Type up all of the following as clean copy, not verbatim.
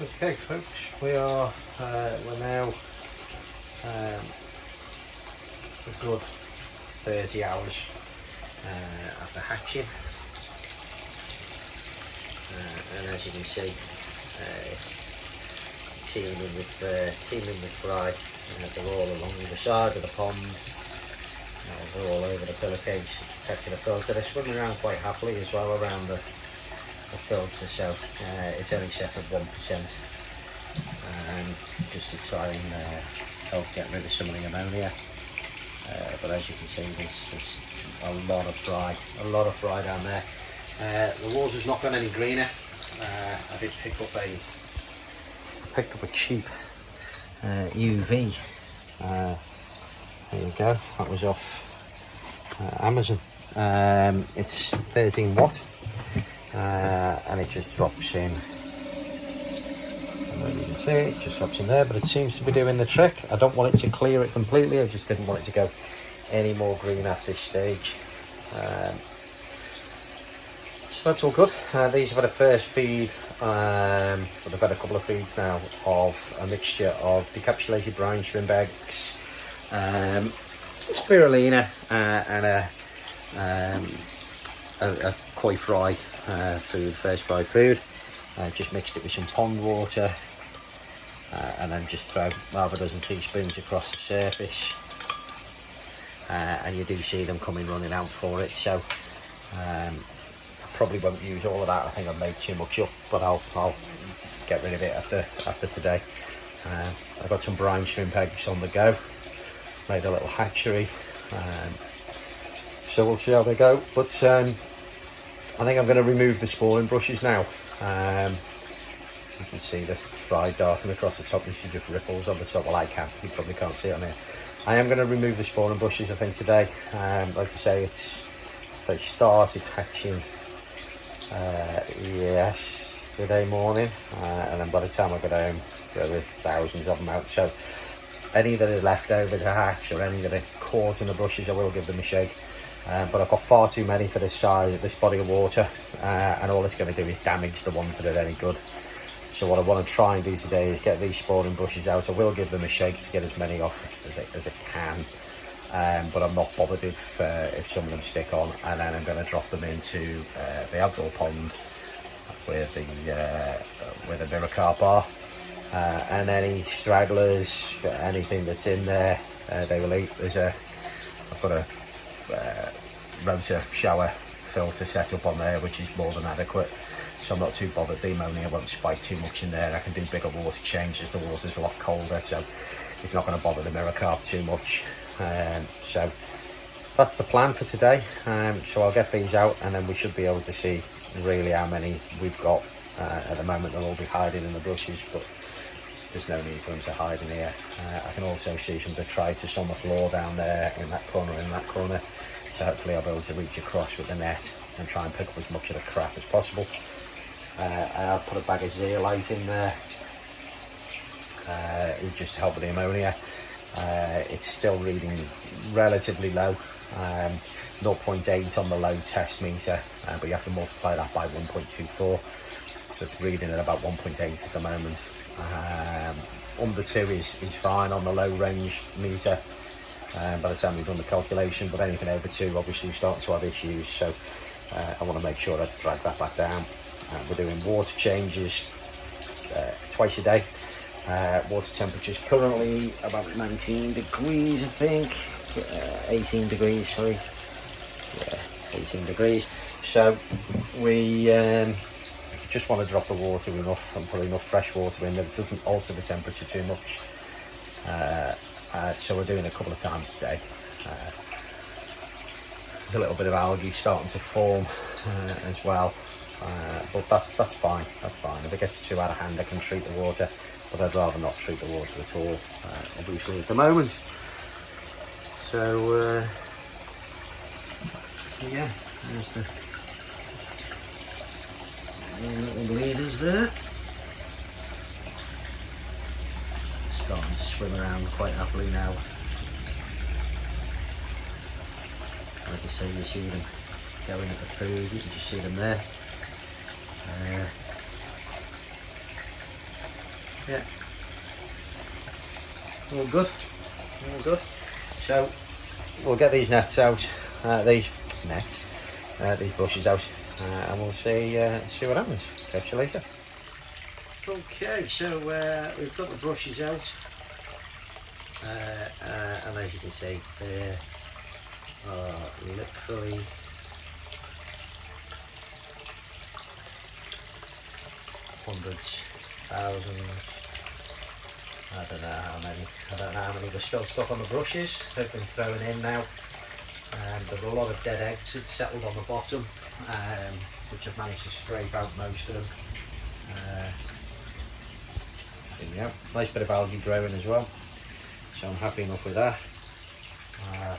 Okay, folks, we're now a good 30 hours after hatching, and as you can see, it's teeming with fry. They're all along the side of the pond. They're all over the pillowcase, protecting the filter. They're swimming around quite happily as well around the filter, so it's only set at 1%, just to try and help get rid of some of the ammonia. But as you can see, there's a lot of fry down there. The water's not gone any greener. I did pick up a cheap UV. There you go. That was off Amazon. It's 13 watt, and it just drops in. And you can see it just drops in there, but it seems to be doing the trick. I don't want it to clear it completely. I just didn't want it to go any more green at this stage. So that's all good. These have had a first feed, but they've had a couple of feeds now of a mixture of decapsulated brine shrimp eggs, spirulina, and a koi fry food, first fry food. Just mixed it with some pond water, and then just throw half a dozen teaspoons across the surface, and you do see them coming running out for it. So I probably won't use all of that. I think I've made too much up, but I'll get rid of it after today. I've got some brine shrimp eggs on the go. Made a little hatchery, so we'll see how they go. But I think I'm going to remove the sporing brushes now. You can see the fry darting across the top. This is just ripples on the top. Well, I can. You probably can't see it on here. I am going to remove the sporing brushes, I think, today. Like I say, they started hatching yesterday morning, and then by the time I got home, there were thousands of them out. So any that are left over to hatch, or any that are caught in the brushes, I will give them a shake. But I've got far too many for this size, this body of water, and all it's going to do is damage the ones that are any good. So what I want to try and do today is get these sporing brushes out. I will give them a shake to get as many off as I can, but I'm not bothered if some of them stick on. And then I'm going to drop them into the outdoor pond where the mirror carp are, and any stragglers, anything that's in there, they will eat. I've got a rotor shower filter set up on there, which is more than adequate, so I'm not too bothered. The ammonia won't spike too much in there. I can do bigger water changes. The water's a lot colder, so it's not going to bother the mirror carp too much. So that's the plan for today. So I'll get these out, and then we should be able to see really how many we've got. At the moment they'll all be hiding in the brushes, but there's no need for them to hide in here. I can also see some detritus on the floor down there, in that corner, so hopefully I'll be able to reach across with the net and try and pick up as much of the crap as possible. I'll put a bag of zeolite in there, just to help with the ammonia. It's still reading relatively low, 0.8 on the load test meter, but you have to multiply that by 1.24, so it's reading at about 1.8 at the moment. Under 2 is fine on the low range meter by the time we've done the calculation, but anything over 2 obviously starting to have issues, so I want to make sure I drag that back down. We're doing water changes twice a day. Water temperature's currently about 19 degrees, I think. 18 degrees, sorry. Yeah, 18 degrees. So we just want to drop the water enough and put enough fresh water in that it doesn't alter the temperature too much. So we're doing a couple of times a day. There's a little bit of algae starting to form as well, but that's fine. If it gets too out of hand, I can treat the water, but I'd rather not treat the water at all, obviously, at the moment. So yeah, there's the little leaders there, starting to swim around quite happily now. Like I say, you see them going at the food, you can just see them there. Yeah. All good. All good. So we'll get these nets out, these bushes out, and we'll see what happens. Catch you later. Okay, so we've got the brushes out, and as you can see, they are literally hundreds, thousands. I don't know how many. I don't know how many were still stuck on the brushes. They've been thrown in now. There's a lot of dead eggs that settled on the bottom, which I've managed to scrape out most of them. Yeah, nice bit of algae growing as well, so I'm happy enough with that. A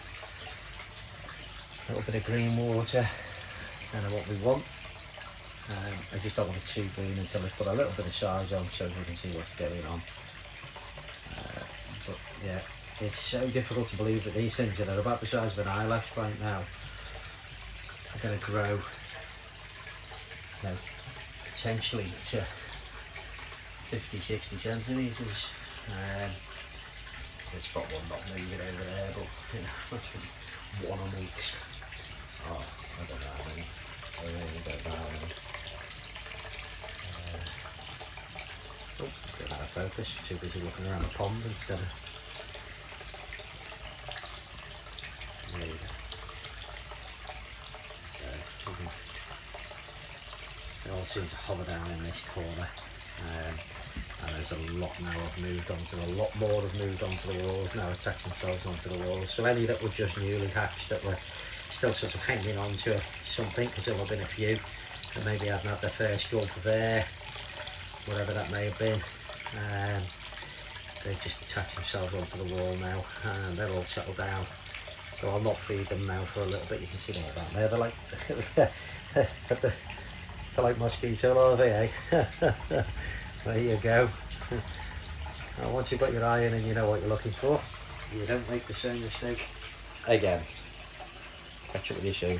little bit of green water, kind of what we want. I just don't want it too green until I put a little bit of size on so we can see what's going on. But yeah, it's so difficult to believe that these things that are about the size of an eyelash right now are going to grow, you know, potentially to 50-60 centimetres. Let's spot one not moving over there, but you know, that's been 1 on weeks. Oh, I don't know how many. I really don't know how many. Oh, get out of focus. Too busy looking around the pond instead of. There you go. So, they all seem to hover down in this corner. And there's a lot now have moved onto, a lot more have moved onto the walls now, attached themselves onto the walls. So any that were just newly hatched that were still sort of hanging on to something, because there have been a few that maybe hadn't had their first gulp of air, whatever that may have been. They've just attached themselves onto the wall now, and they're all settled down. So I'll not feed them now for a little bit. You can see them all down there. They're like they're like mosquito larvae, eh? There you go. Now, once you've got your eye in and you know what you're looking for, you don't make the same mistake again. Catch up with you soon.